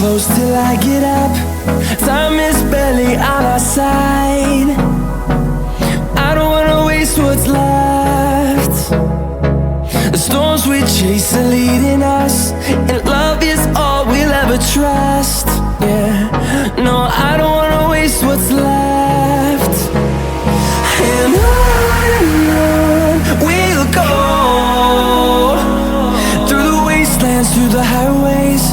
close till I get up. Time is barely on our side. I don't wanna waste what's left. The storms we chase are leading us, and love is all we'll ever trust. Yeah, no, I don't wanna waste what's left. And on we'll go, through the wastelands, through the highways,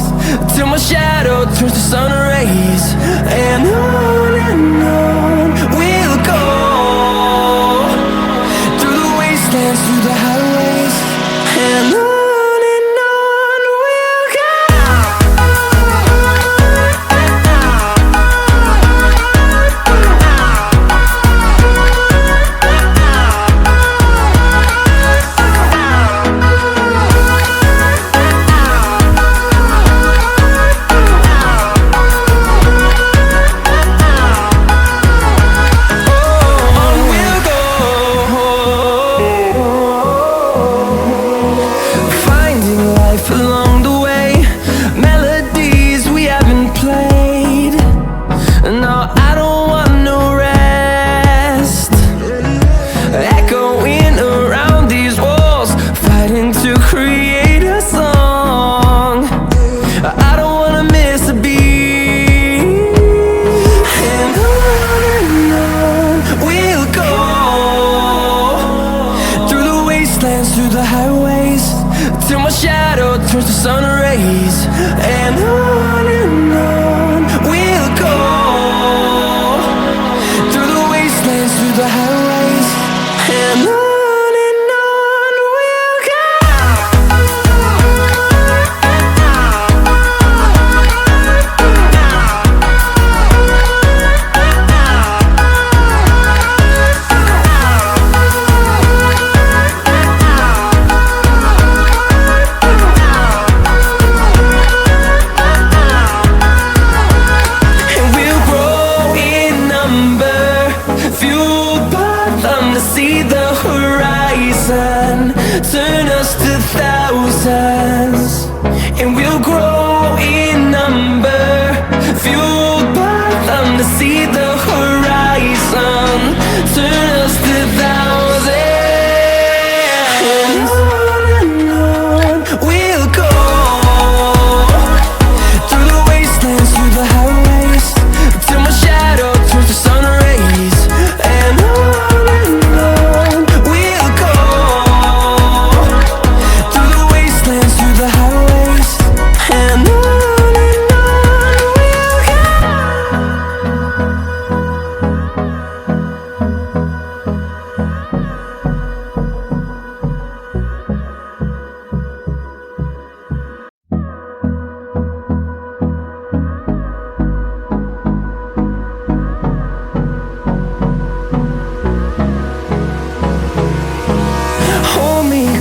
till my shadow turns to sun rays. And on we'll go, through the wastelands, through the highways, and on we'll go. Along the way, melodies we haven't played. No, I don't want no rest. Echoing around these walls, fighting to create a song. I don't wanna miss a beat. And on we'll go, through the wastelands, through the highways, till my shadow turns to sun rays. And on we'll go, through the wastelands, through the highways, and on we'll go. See the horizon, turn us to thousands, and we'll grow in number, fueled by them to see the horizon, turn us to thousands. And on we'll go, through the wastelands, through the highways, till my shadow turns to sun rays. And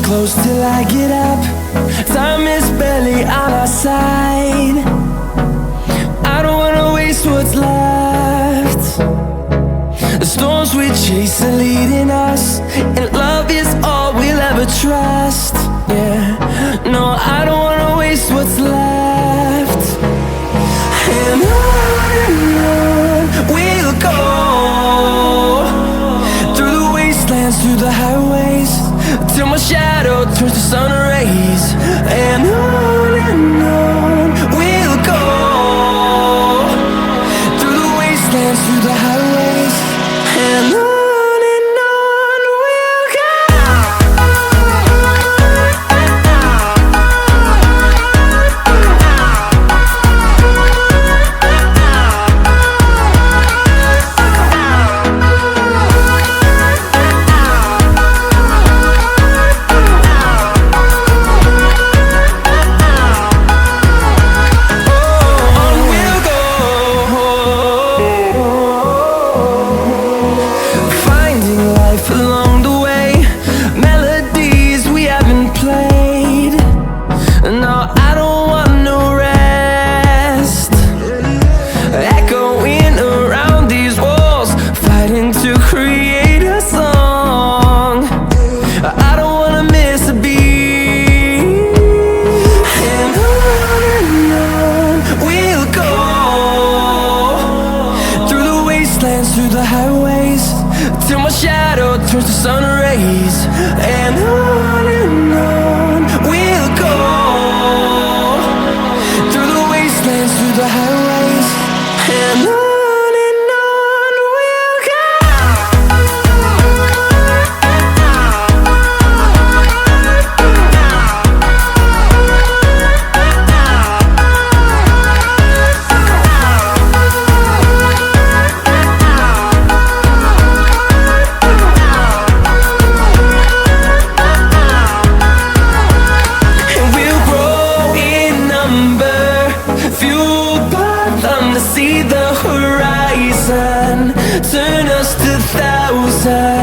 close till I get up. Time is barely on our side. I don't wanna waste what's left. The storms we chase are leading us, and love is all we'll ever trust. Yeah, no, I don't wanna waste what's left. And on we'll go, through the wastelands, through the highways, till my shadow turns to sun rays. And on we'll go, through the wastelands, through the highways, and on we'll go. wastelands, through the highways, till my shadow turns to sun rays. And on we'll go, through the wastelands, through the highways, and on we'll go. See the horizon, turn us to thousands.